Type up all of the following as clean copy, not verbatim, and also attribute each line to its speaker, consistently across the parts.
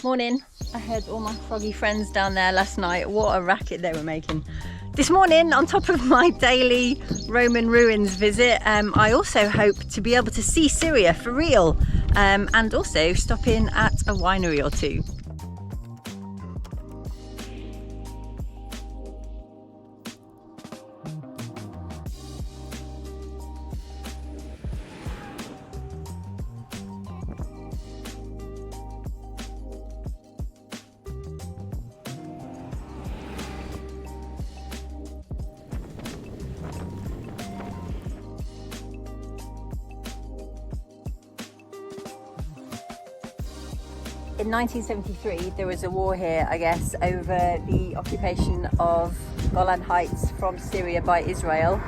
Speaker 1: Morning. I heard all my froggy friends down there last night. What a racket they were making. This morning, on top of my daily Roman ruins visit, I also hope to be able to see Syria for real, and also stop in at a winery or two. In 1973, there was a war here, I guess, over the occupation of Golan Heights from Syria by Israel.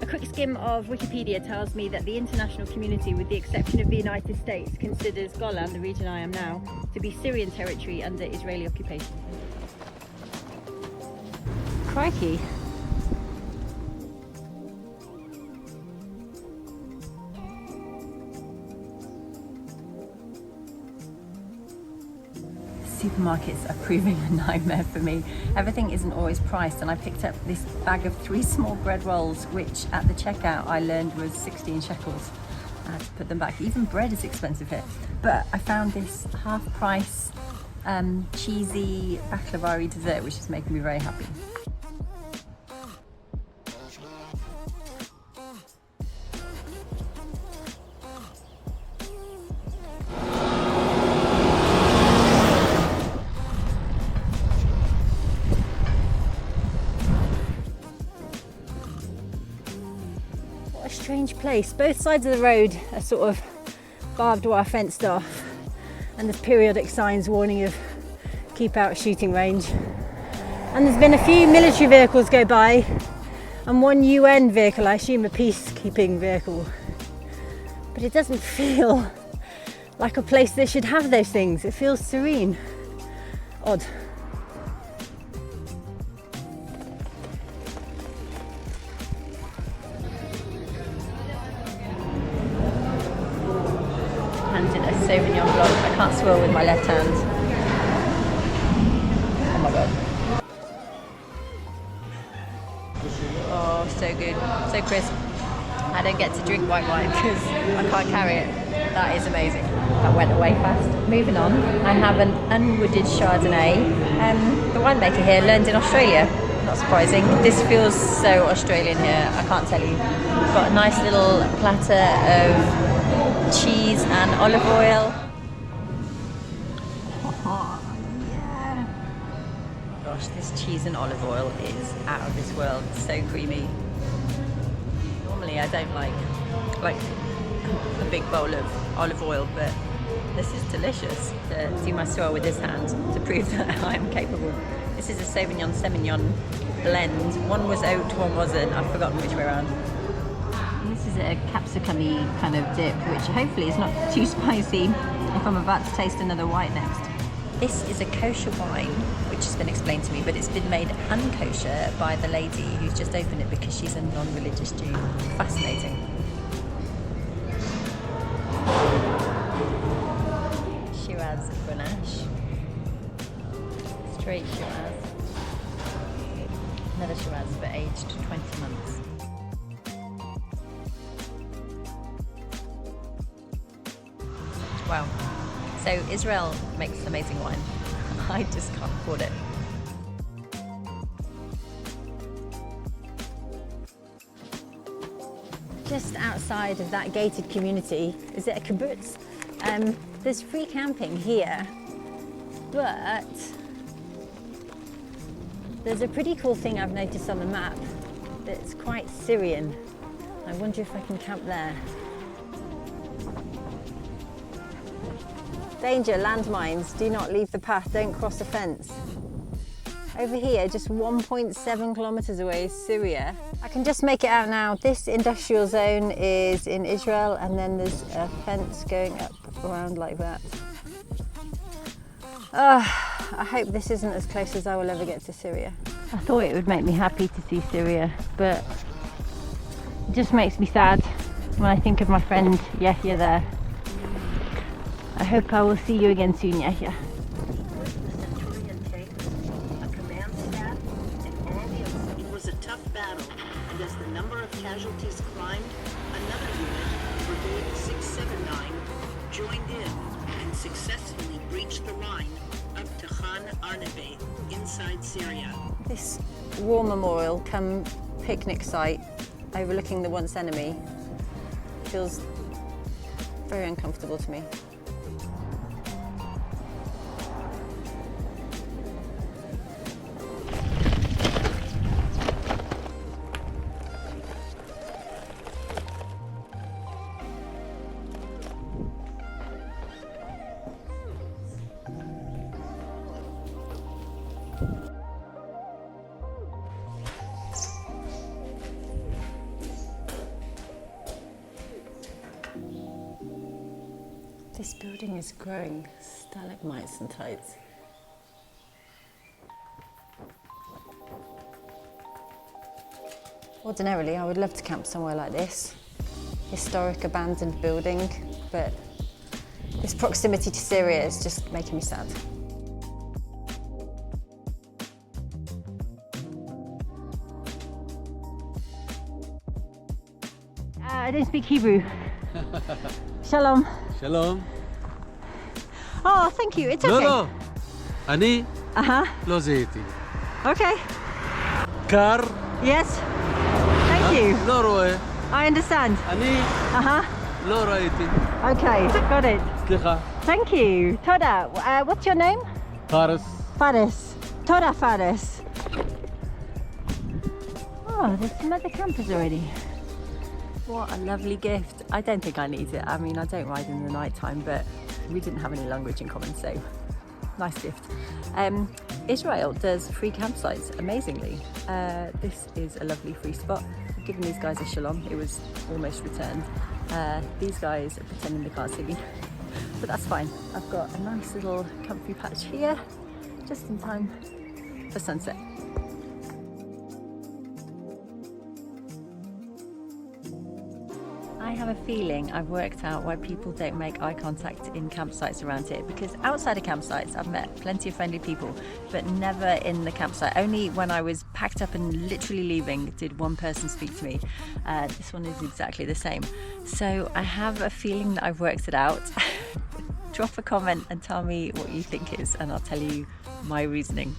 Speaker 1: A quick skim of Wikipedia tells me that the international community, with the exception of the United States, considers Golan, the region I am now, to be Syrian territory under Israeli occupation. Crikey. Supermarkets are proving a nightmare for me. Everything isn't always priced, and I picked up this bag of 3 small bread rolls, which at the checkout I learned was 16 shekels. I had to put them back. Even bread is expensive here. But I found this half price cheesy baklava dessert, which is making me very happy. Strange place. Both sides of the road are sort of barbed wire fenced off, and there's periodic signs warning of keep out shooting range. And there's been a few military vehicles go by and one UN vehicle, I assume a peacekeeping vehicle. But it doesn't feel like a place that should have those things. It feels serene. Odd. Semillon block. I can't swirl with my left hand. Oh my god. Oh, so good. So crisp. I don't get to drink white wine because I can't carry it. That is amazing. That went away fast. Moving on, I have an unwooded Chardonnay. The winemaker here learned in Australia. Not surprising. This feels so Australian here. I can't tell you. We've got a nice little platter of cheese and olive oil. Oh, yeah. Gosh, this cheese and olive oil is out of this world. It's so creamy. Normally I don't like a big bowl of olive oil, but this is delicious. To do my swirl with this hand to prove that I am capable. This is a Semillon blend. One was oat, one wasn't. I've forgotten which way around. This is a capsicum-y kind of dip, which hopefully is not too spicy if I'm about to taste another white next. This is a kosher wine, which has been explained to me, but it's been made unkosher by the lady who's just opened it because she's a non-religious Jew. Fascinating. Shirazes and Grenache. Straight Shiraz. Another Shiraz, but aged 20 months. Wow. So Israel makes amazing wine. I just can't afford it. Just outside of that gated community, is it a kibbutz? There's free camping here, but there's a pretty cool thing I've noticed on the map that's quite Syrian. I wonder if I can camp there. Danger, landmines, do not leave the path, don't cross a fence. Over here, just 1.7 kilometers away, is Syria. I can just make it out now. This industrial zone is in Israel, and then there's a fence going up around like that. I hope this isn't as close as I will ever get to Syria. I thought it would make me happy to see Syria, but it just makes me sad when I think of my friend Yahya there. I hope I will see you again soon, Yahya.
Speaker 2: tough battle, and as the number of casualties climbed, another unit, Brigade 679, joined in and successfully breached the line up to Khan Arnebe, inside Syria.
Speaker 1: This war memorial come picnic site overlooking the once enemy feels very uncomfortable to me. This building is growing stalagmites and tides. Ordinarily, I would love to camp somewhere like this. Historic, abandoned building, but this proximity to Syria is just making me sad. I don't speak Hebrew. Shalom.
Speaker 3: שלום.
Speaker 1: Oh, thank you. It's okay.
Speaker 3: לא, אני לא זיהיתי.
Speaker 1: Okay.
Speaker 3: קר.
Speaker 1: Yes. Thank you.
Speaker 3: לא רואה.
Speaker 1: I understand.
Speaker 3: אני לא ראיתי.
Speaker 1: Okay, got it.
Speaker 3: סליחה.
Speaker 1: Thank you. Toda. What's your name?
Speaker 3: פארס.
Speaker 1: Faris. Toda Faris. Oh, there's some other campers already. What a lovely gift. I don't think I need it. I mean, I don't ride in the night time, but we didn't have any language in common, so nice gift. Israel does free campsites amazingly. This is a lovely free spot. I've given these guys a shalom. It was almost returned. These guys are pretending they can't see me, but that's fine. I've got a nice little comfy patch here, just in time for sunset. I have a feeling I've worked out why people don't make eye contact in campsites around here, because outside of campsites I've met plenty of friendly people, but never in the campsite. Only when I was packed up and literally leaving did one person speak to me. This one is exactly the same. So I have a feeling that I've worked it out. Drop a comment and tell me what you think is, and I'll tell you my reasoning.